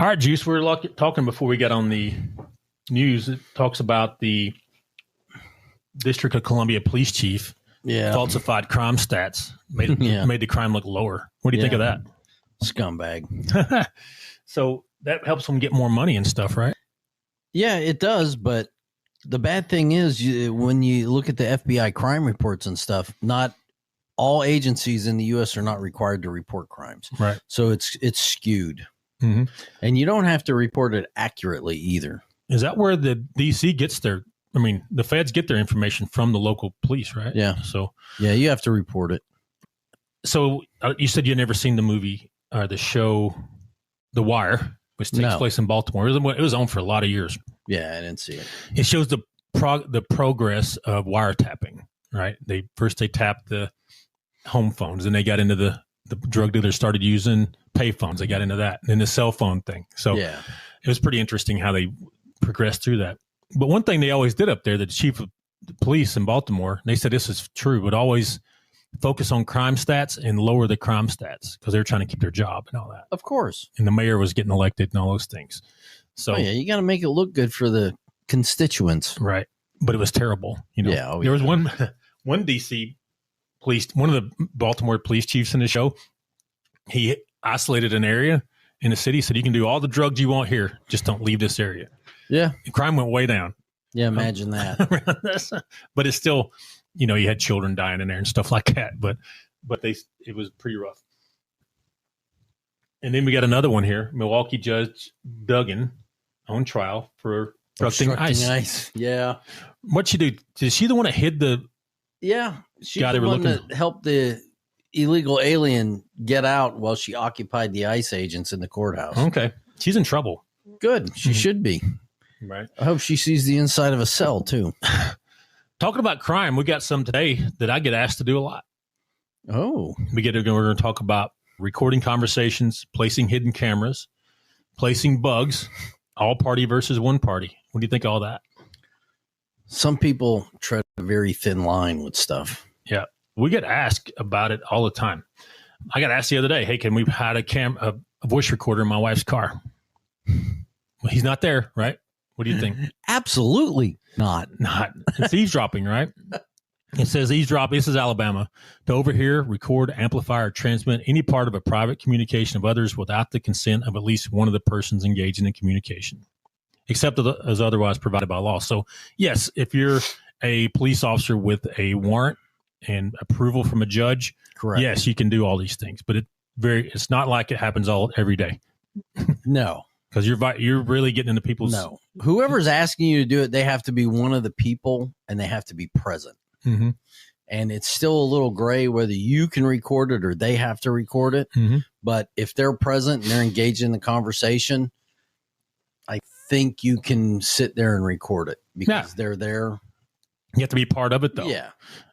All right, Juice, we were talking before we got on the news. It talks about the District of Columbia police chief falsified crime stats, made the crime look lower. What do you think of that? Scumbag. So that helps them get more money and stuff, right? Yeah, it does. But the bad thing is when you look at the FBI crime reports and stuff, not all agencies in the U.S. are not required to report crimes. Right. So it's skewed. Mm-hmm. And you don't have to report it accurately either. Is that where the DC gets their, the feds get their information from the local police, right? Yeah. So, yeah, you have to report it. So you said you'd never seen the movie or the show, The Wire, which takes place in Baltimore. It was on for a lot of years. Yeah, I didn't see it. It shows the progress of wiretapping, right? They tapped the home phones, and they got into the drug dealers started using pay phones. They got into that, and then the cell phone thing. So it was pretty interesting how they progressed through that. But one thing they always did up there, the chief of police in Baltimore, they said this is true, would always focus on crime stats and lower the crime stats because they're trying to keep their job and all that. Of course. And the mayor was getting elected and all those things. So you got to make it look good for the constituents. Right. But it was terrible. There was one DC police, one of the Baltimore police chiefs in the show. He isolated an area in the city, said you can do all the drugs you want here, just don't leave this area. Yeah. And crime went way down. Yeah, imagine that. But it's still, you had children dying in there and stuff like that. But it was pretty rough. And then we got another one here. Milwaukee Judge Duggan on trial for obstructing ice. Yeah. What'd she do? Is she the one that hid the... Yeah. She's the one that helped the illegal alien get out while she occupied the ICE agents in the courthouse. Okay. She's in trouble. Good. She should be. Right. I hope she sees the inside of a cell, too. Talking about crime, we got some today that I get asked to do a lot. Oh. We're going to talk about recording conversations, placing hidden cameras, placing bugs, all party versus one party. What do you think of all that? Some people tread a very thin line with stuff. Yeah. We get asked about it all the time. I got asked the other day, hey, can we hide a voice recorder in my wife's car? Well, he's not there, right? What do you think? Absolutely not. It's eavesdropping, right? It says eavesdrop. This is Alabama. To overhear, record, amplify, or transmit any part of a private communication of others without the consent of at least one of the persons engaged in the communication, except as otherwise provided by law. So, yes, if you're a police officer with a warrant and approval from a judge, correct. Yes, you can do all these things. But it's not like it happens every day. No. Because you're really getting into people's... No. Whoever's asking you to do it, they have to be one of the people, and they have to be present. Mm-hmm. And it's still a little gray whether you can record it or they have to record it. Mm-hmm. But if they're present and they're engaged in the conversation, I think you can sit there and record it because they're there. You have to be part of it, though. Yeah.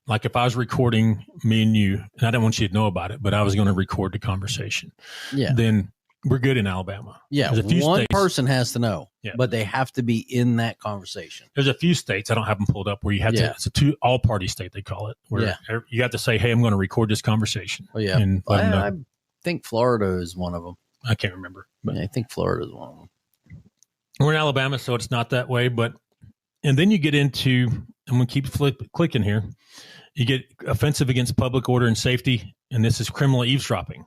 Like if I was recording me and you, and I don't want you to know about it, but I was going to record the conversation. Yeah. Then we're good in Alabama. Yeah. One person has to know, but they have to be in that conversation. There's a few states, I don't have them pulled up, where you have to, it's a all-party state, they call it, where you have to say, hey, I'm going to record this conversation. Oh, yeah. And I think Florida is one of them. I can't remember. But I think Florida is one of them. We're in Alabama, so it's not that way. And then you get into, I'm going to keep clicking here, you get offensive against public order and safety, and this is criminal eavesdropping.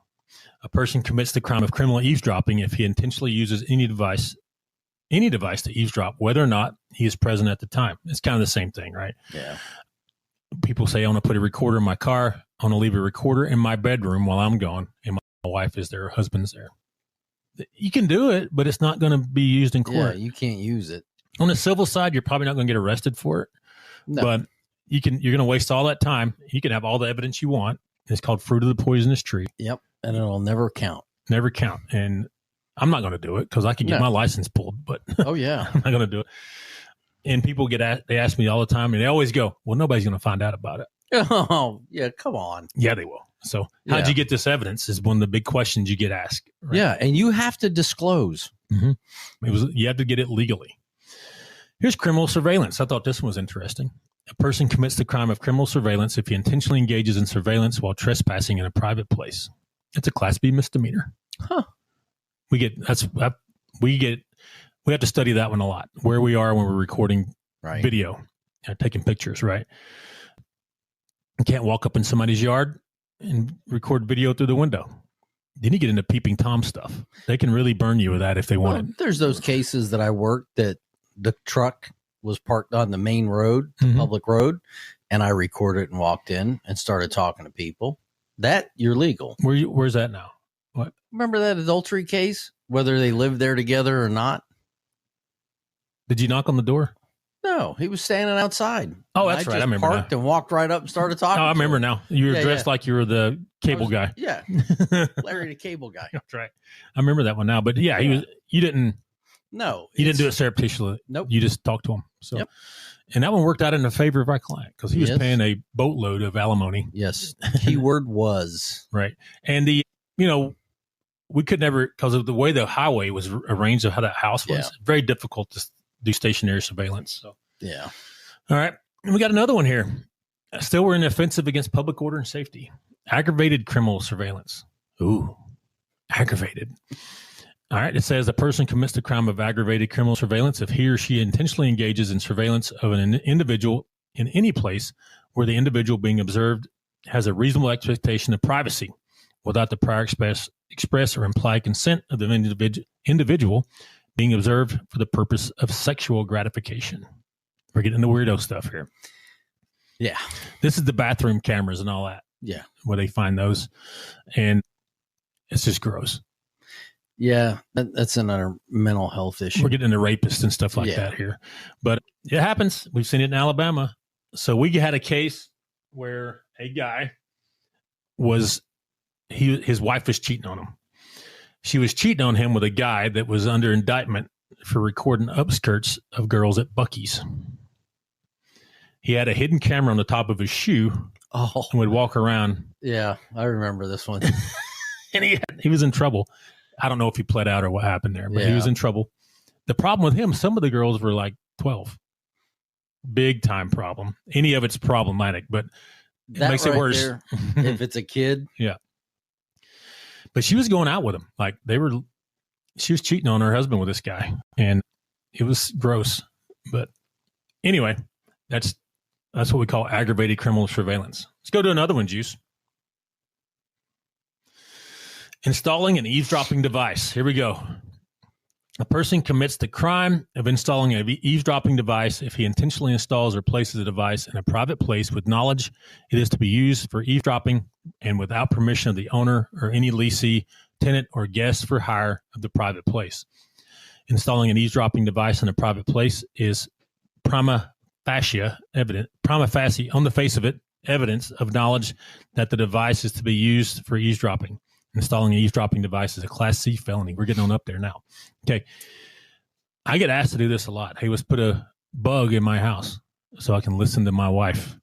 A person commits the crime of criminal eavesdropping if he intentionally uses any device to eavesdrop, whether or not he is present at the time. It's kind of the same thing, right? Yeah. People say, I want to put a recorder in my car. I want to leave a recorder in my bedroom while I'm gone, and my wife is there, her husband's there. You can do it, but it's not going to be used in court. Yeah, you can't use it. On the civil side, you're probably not going to get arrested for it. No. But you're going to waste all that time. You can have all the evidence you want. It's called fruit of the poisonous tree. Yep. And it'll never count. Never count. And I'm not going to do it because I could get my license pulled, but oh yeah, I'm not going to do it. And people they ask me all the time, and they always go, well, nobody's going to find out about it. Oh yeah. Come on. Yeah, they will. So how'd you get this evidence is one of the big questions you get asked. Right? Yeah. And you have to disclose. Mm-hmm. You have to get it legally. Here's criminal surveillance. I thought this one was interesting. A person commits the crime of criminal surveillance if he intentionally engages in surveillance while trespassing in a private place. It's a Class B misdemeanor. Huh. I we have to study that one a lot, where we are when we're recording video, taking pictures, right? You can't walk up in somebody's yard and record video through the window. Then you get into peeping Tom stuff. They can really burn you with that if they want it. There's those cases that I worked that the truck was parked on the main road, public road, and I recorded and walked in and started talking to people. That you're legal. Where's that now? What? Remember that adultery case? Whether they lived there together or not? Did you knock on the door? No, he was standing outside. Oh, that's right. I remember parked now. and walked right up and started talking. Oh, I remember now. You were dressed like you were the cable guy. Yeah, Larry the cable guy. That's right. I remember that one now. But yeah, he was. You didn't. No, you didn't do it surreptitiously. Nope. You just talked to him. So, and that one worked out in the favor of our client because he was paying a boatload of alimony. Yes, keyword was right. And we could never, because of the way the highway was arranged, of how that house was, very difficult to do stationary surveillance. So, all right. And we got another one here. Still, we're in offensive against public order and safety. Aggravated criminal surveillance. Ooh, aggravated. All right. It says a person commits the crime of aggravated criminal surveillance if he or she intentionally engages in surveillance of an individual in any place where the individual being observed has a reasonable expectation of privacy without the prior express or implied consent of the individual being observed for the purpose of sexual gratification. We're getting into weirdo stuff here. Yeah. This is the bathroom cameras and all that. Yeah. Where they find those. And it's just gross. Yeah. That's another mental health issue. We're getting into rapists and stuff like that here. But it happens. We've seen it in Alabama. So we had a case where a guy his wife was cheating on him. She was cheating on him with a guy that was under indictment for recording upskirts of girls at Buc-ee's. He had a hidden camera on the top of his shoe and would walk around. Yeah, I remember this one. And he was in trouble. I don't know if he pled out or what happened there, but he was in trouble. The problem with him, some of the girls were like 12. Big time problem. Any of it's problematic, but it makes it worse. There, if it's a kid. Yeah. But she was going out with him. Like she was cheating on her husband with this guy, and it was gross. But anyway, that's what we call aggravated criminal surveillance. Let's go to another one, Juice. Installing an eavesdropping device. Here we go. A person commits the crime of installing an eavesdropping device if he intentionally installs or places a device in a private place with knowledge it is to be used for eavesdropping and without permission of the owner or any lessee, tenant, or guest for hire of the private place. Installing an eavesdropping device in a private place is prima facie, on the face of it, evidence of knowledge that the device is to be used for eavesdropping. Installing an eavesdropping device is a Class C felony. We're getting on up there now. Okay. I get asked to do this a lot. Hey, let's put a bug in my house so I can listen to my wife.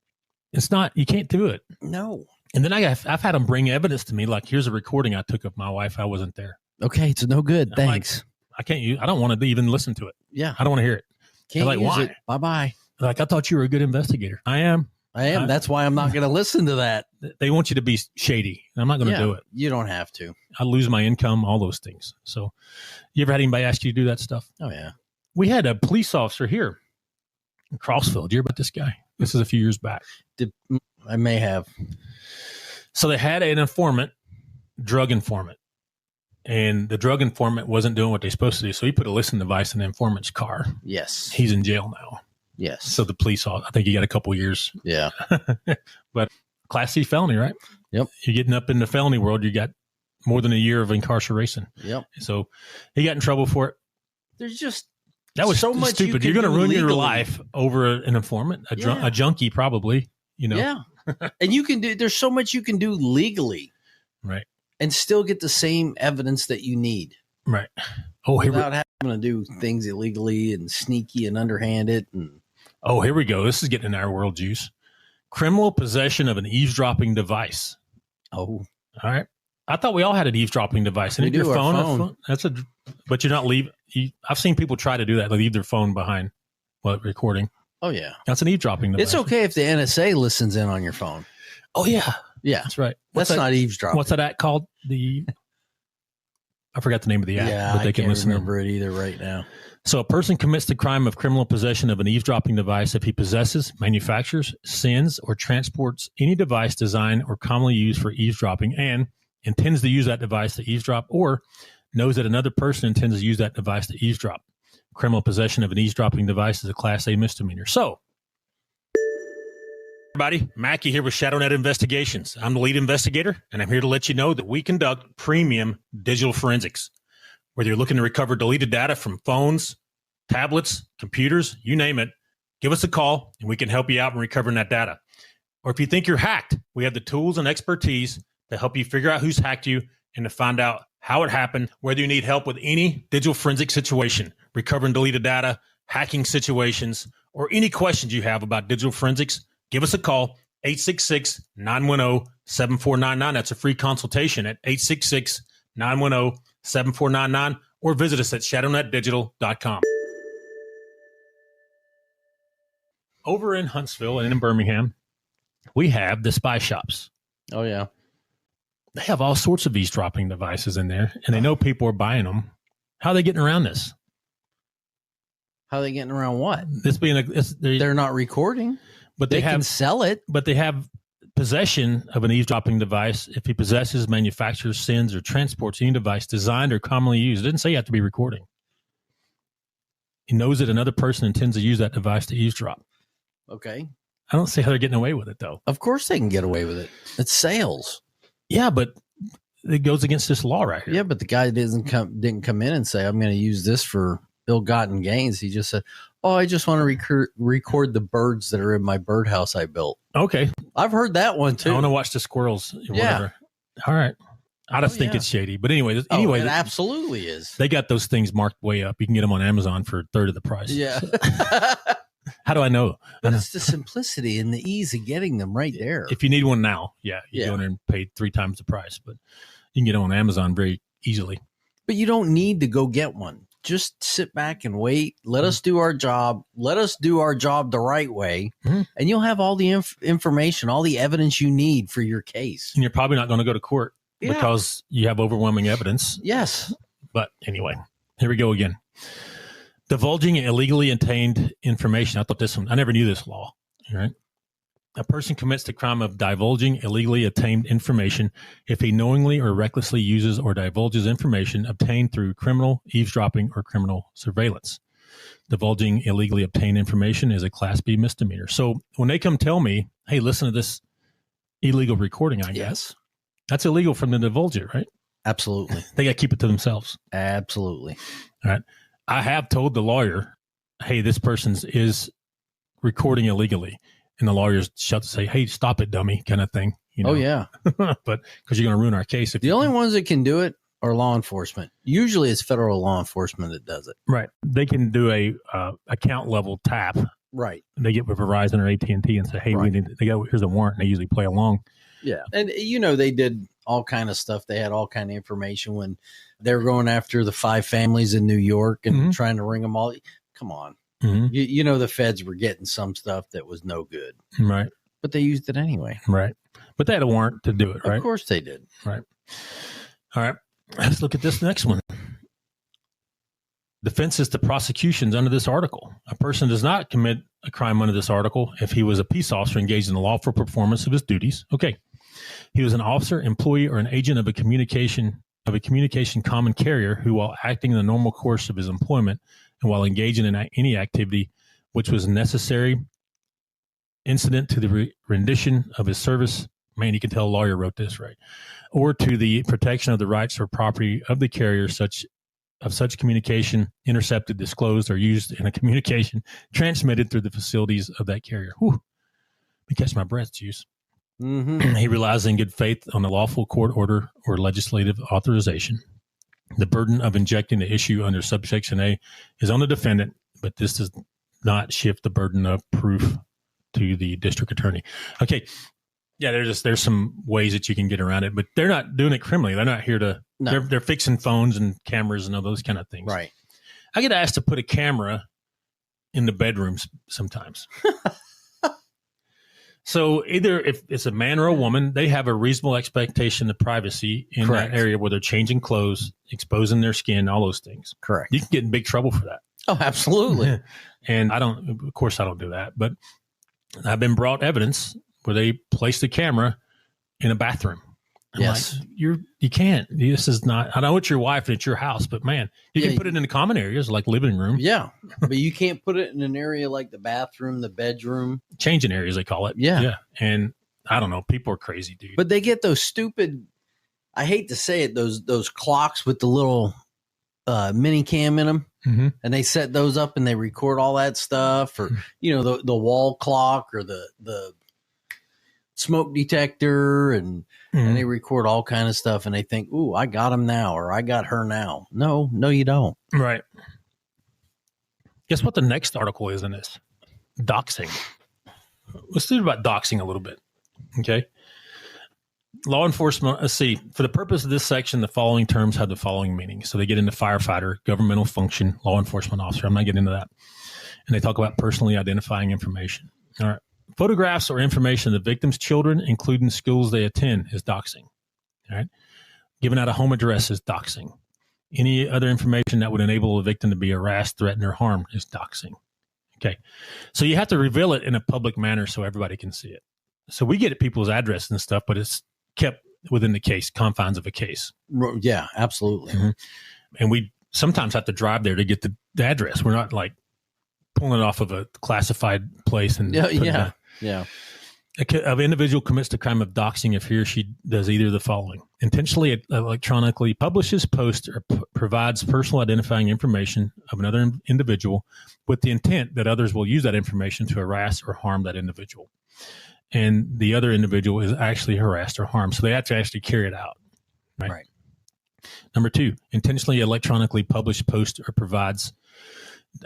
It's not, you can't do it. No. And then I've had them bring evidence to me, like, here's a recording I took of my wife. I wasn't there. Okay, it's no good. Thanks. Like, I don't want to even listen to it. Yeah. I don't want to hear it. Can't like, use why? it. Bye-bye. Like, I thought you were a good investigator. I am. That's why I'm not going to listen to that. They want you to be shady. I'm not going to do it. You don't have to. I lose my income, all those things. So you ever had anybody ask you to do that stuff? Oh, yeah. We had a police officer here in Crossville. Do you hear about this guy? This is a few years back. I may have. So they had an informant, drug informant. And the drug informant wasn't doing what they're supposed to do. So he put a listen device in the informant's car. Yes. He's in jail now. Yes. So the police, I think he got a couple years. Yeah. But Class C felony, right? Yep. You're getting up in the felony world, you got more than a year of incarceration. Yep. So he got in trouble for it. There's just that was so much stupid. You're going to ruin your life over an informant, a junkie, probably. Yeah. And there's so much you can do legally, right? And still get the same evidence that you need, right? Without having to do things illegally and sneaky and underhanded. Here we go. This is getting in our world, Juice. Criminal possession of an eavesdropping device. Oh, all right. I thought we all had an eavesdropping device. We do. Your phone. But you're not leave. I've seen people try to do that. They leave their phone behind while recording. Oh yeah, that's an eavesdropping device. It's okay if the NSA listens in on your phone. Oh yeah, yeah, that's right. That's not eavesdropping. What's that act called? I forgot the name of the act. Yeah, but they I can can't listen remember it either right now. So a person commits the crime of criminal possession of an eavesdropping device if he possesses, manufactures, sends, or transports any device designed or commonly used for eavesdropping and intends to use that device to eavesdrop, or knows that another person intends to use that device to eavesdrop. Criminal possession of an eavesdropping device is a Class A misdemeanor. So, everybody, Mackie here with ShadowNet Investigations. I'm the lead investigator, and I'm here to let you know that we conduct premium digital forensics. Whether you're looking to recover deleted data from phones, tablets, computers, you name it, give us a call and we can help you out in recovering that data. Or if you think you're hacked, we have the tools and expertise to help you figure out who's hacked you and to find out how it happened, whether you need help with any digital forensic situation, recovering deleted data, hacking situations, or any questions you have about digital forensics, give us a call, 866-910-7499. That's a free consultation at 866-910-7499, or visit us at shadownetdigital.com. Over in Huntsville and in Birmingham, we have the spy shops. Oh, yeah. They have all sorts of eavesdropping devices in there, and they know people are buying them. How are they getting around this? How are they getting around what? They're not recording, but they can sell it. But they have possession of an eavesdropping device if he possesses, manufactures, sends, or transports any device designed or commonly used. It didn't say you have to be recording. He knows that another person intends to use that device to eavesdrop. Okay. I don't see how they're getting away with it, though. Of course they can get away with it. It's sales. Yeah, but it goes against this law right here. Yeah, but the guy didn't come in and say, I'm going to use this for ill-gotten gains. He just said, oh, I just want to record the birds that are in my birdhouse I built. Okay. I've heard that one, too. I want to watch the squirrels. Or yeah. Whatever. All right. I just think it's shady. But anyway, it absolutely is. They got those things marked way up. You can get them on Amazon for a third of the price. Yeah. How do I know? But it's the simplicity and the ease of getting them right there. If you need one now, you go in there and pay 3 times the price. But you can get them on Amazon very easily. But you don't need to go get one. Just sit back and wait. Let us do our job. Let us do our job the right way. And you'll have all the information, all the evidence you need for your case. And you're probably not going to go to court because you have overwhelming evidence. Yes. But anyway, here we go again. Divulging illegally obtained information. I thought this one, I never knew this law. All right. A person commits the crime of divulging illegally obtained information if he knowingly or recklessly uses or divulges information obtained through criminal eavesdropping or criminal surveillance. Divulging illegally obtained information is a Class B misdemeanor. So when they come tell me, hey, listen to this illegal recording I guess, that's illegal for them to divulge it, right? Absolutely. They got to keep it to themselves. Absolutely. All right. I have told the lawyer, hey, this person is recording illegally. And the lawyers shut to say, hey, stop it, dummy, kind of thing. You know? Oh, yeah. But because you're going to ruin our case. The only ones that can do it are law enforcement. Usually it's federal law enforcement that does it. Right. They can do a account level tap. Right. They get with Verizon or AT&T and say, hey, here's a warrant. And they usually play along. Yeah. And, they did all kind of stuff. They had all kind of information when they were going after the 5 families in New York and trying to ring them all. Come on. The feds were getting some stuff that was no good. Right. But they used it anyway. Right. But they had a warrant to do it, right? Of course they did. Right. All right. Let's look at this next one. Defenses to prosecutions under this article. A person does not commit a crime under this article if he was a peace officer engaged in the lawful performance of his duties. Okay. He was an officer, employee, or an agent of a communication common carrier who, while acting in the normal course of his employment and while engaging in any activity which was necessary incident to the rendition of his service, man, you can tell a lawyer wrote this, right, or to the protection of the rights or property of the carrier, such communication intercepted, disclosed, or used in a communication transmitted through the facilities of that carrier. Whew. Let me catch my breath, juice. He relies in good faith on a lawful court order or legislative authorization. The burden of injecting the issue under subsection A is on the defendant, but this does not shift the burden of proof to the district attorney. Okay. Yeah, there's some ways that you can get around it, but they're not doing it criminally. They're not here to, they're fixing phones and cameras and all those kind of things. Right. I get asked to put a camera in the bedrooms sometimes. So either if it's a man or a woman, they have a reasonable expectation of privacy in Correct. that area where they're changing clothes, exposing their skin, all those things. Correct. You can get in big trouble for that. Oh, absolutely. And of course I don't do that, but I've been brought evidence where they placed a camera in a bathroom. I'm Yes. like, you can't. This is not. I know it's your wife and it's your house, but man, you can put it in the common areas like living room. Yeah, but you can't put it in an area like the bathroom, the bedroom, changing areas they call it. Yeah. And I don't know. People are crazy, dude. But they get those stupid. I hate to say it. Those clocks with the little mini cam in them, and they set those up and they record all that stuff, or the wall clock or the smoke detector, and they record all kind of stuff, and they think, "Ooh, I got him now," or "I got her now." No, you don't. Right. Guess what the next article is in this? Doxing. Let's do about doxing a little bit. Okay. Law enforcement, let's see. For the purpose of this section, the following terms have the following meaning. So they get into firefighter, governmental function, law enforcement officer. I'm not getting into that. And they talk about personally identifying information. All right. Photographs or information of the victim's children, including schools they attend, is doxing. All right. Giving out a home address is doxing. Any other information that would enable a victim to be harassed, threatened, or harmed is doxing. Okay. So you have to reveal it in a public manner so everybody can see it. So we get at people's address and stuff, but it's kept within the case, confines of a case. Yeah, absolutely. And we sometimes have to drive there to get the address. We're not like pulling it off of a classified place. And Yeah. An individual commits the crime of doxing if he or she does either of the following: intentionally electronically publishes, posts, or provides personal identifying information of another individual with the intent that others will use that information to harass or harm that individual. And the other individual is actually harassed or harmed. So they have to actually carry it out. Right. Number 2, intentionally electronically publish, post, or provides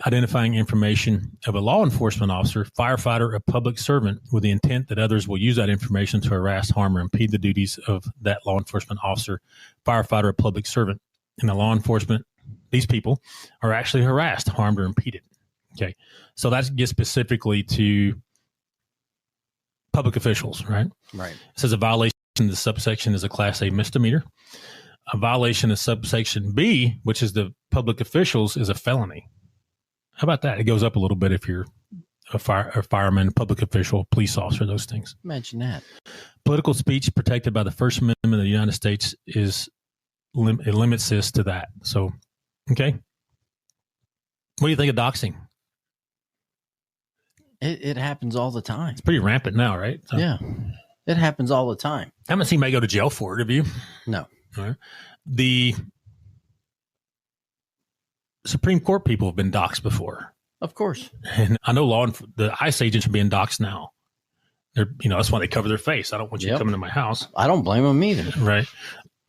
identifying information of a law enforcement officer, firefighter, or public servant with the intent that others will use that information to harass, harm, or impede the duties of that law enforcement officer, firefighter, or public servant. And the law enforcement, these people are actually harassed, harmed, or impeded. Okay. So that gets specifically to public officials, right? Right. It says a violation of the subsection is a Class A misdemeanor. A violation of subsection B, which is the public officials, is a felony. How about that? It goes up a little bit if you're a fireman, public official, police officer, those things. Imagine that. Political speech protected by the First Amendment of the United States it limits this to that. So, okay. What do you think of doxing? It happens all the time. It's pretty rampant now, right? So, yeah. It happens all the time. I haven't seen anybody go to jail for it, have you? No. All right. The Supreme Court people have been doxxed before. Of course. And I know the ICE agents are being doxxed now. They're, that's why they cover their face. I don't want you coming to my house. I don't blame them either. Right.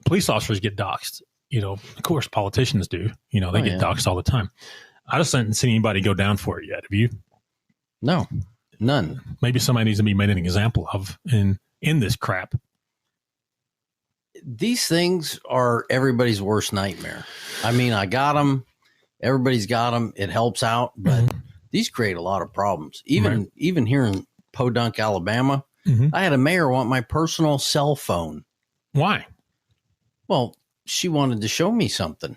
Police officers get doxxed. Of course, politicians do. They get doxxed all the time. I just haven't seen anybody go down for it yet. Have you? No, none. Maybe somebody needs to be made an example of in this crap. These things are everybody's worst nightmare. I mean, I got them. Everybody's got them. It helps out, but these create a lot of problems. Even here in Podunk, Alabama, I had a mayor want my personal cell phone. Why? Well, she wanted to show me something.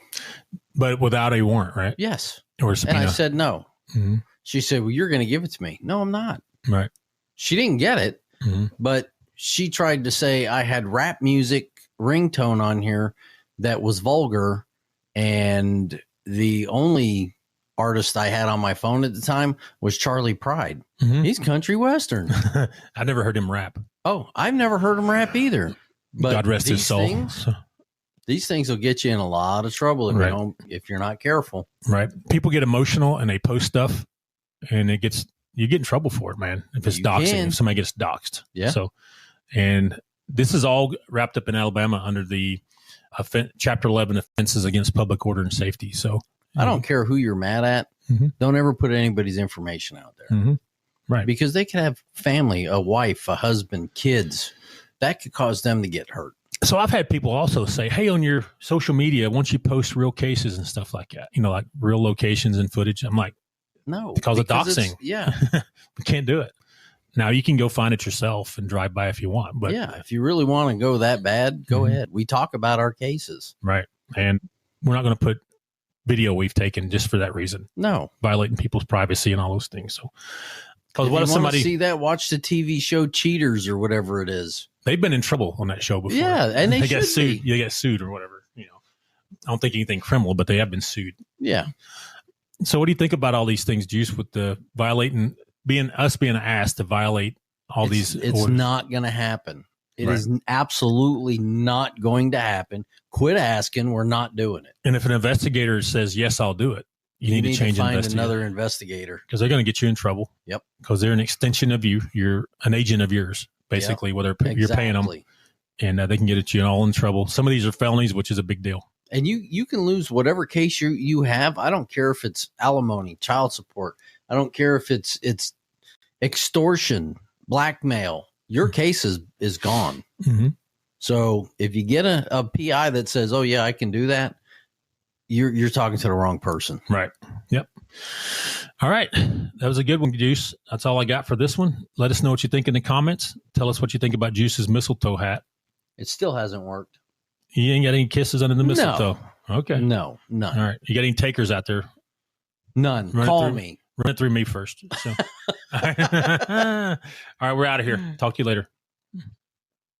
But without a warrant, right? Yes. Or subpoena. And I said no. She said, well, you're going to give it to me. No, I'm not. Right. She didn't get it, but she tried to say I had rap music ringtone on here that was vulgar, and the only artist I had on my phone at the time was Charlie Pride. He's country western. I never heard him rap. Oh, I've never heard him rap either. But God rest his soul. These things will get you in a lot of trouble if you're not careful. Right. People get emotional and they post stuff, and you get in trouble for it, man. If it's doxing, if somebody gets doxed. Yeah. So, and this is all wrapped up in Alabama under the Chapter 11 offenses against public order and safety. So I don't care who you're mad at. Don't ever put anybody's information out there. Right. Because they could have family, a wife, a husband, kids. That could cause them to get hurt. So I've had people also say, hey, on your social media, once you post real cases and stuff like that, like real locations and footage, I'm like, no, because of doxing. Yeah. We can't do it. Now you can go find it yourself and drive by if you want. But yeah, if you really want to go that bad, go ahead. We talk about our cases. Right. And we're not going to put video we've taken just for that reason. No. Violating people's privacy and all those things. So, because if what you if somebody see that, watch the TV show Cheaters or whatever it is. They've been in trouble on that show before. Yeah, and they got sued. be. They got sued or whatever. I don't think anything criminal, but they have been sued. Yeah. So, what do you think about all these things, Juice, with the being asked to violate all these? It's orders? not going to happen. It is absolutely not going to happen. Quit asking. We're not doing it. And if an investigator says yes, I'll do it. You need to change find another investigator because they're going to get you in trouble. Yep. Because they're an extension of you. You're an agent of yours, basically. Whether you're paying them, and they can get you all in trouble. Some of these are felonies, which is a big deal. And you can lose whatever case you have. I don't care if it's alimony, child support. I don't care if it's extortion, blackmail. Your case is gone. Mm-hmm. So if you get a PI that says, "Oh yeah, I can do that," you're talking to the wrong person. Right. Yep. All right. That was a good one, Juice. That's all I got for this one. Let us know what you think in the comments. Tell us what you think about Juice's mistletoe hat. It still hasn't worked. You ain't got any kisses under the mistletoe? No. Okay. No, none. All right. You got any takers out there? None. Call me. Run it through me first. So. All right. We're out of here. Talk to you later.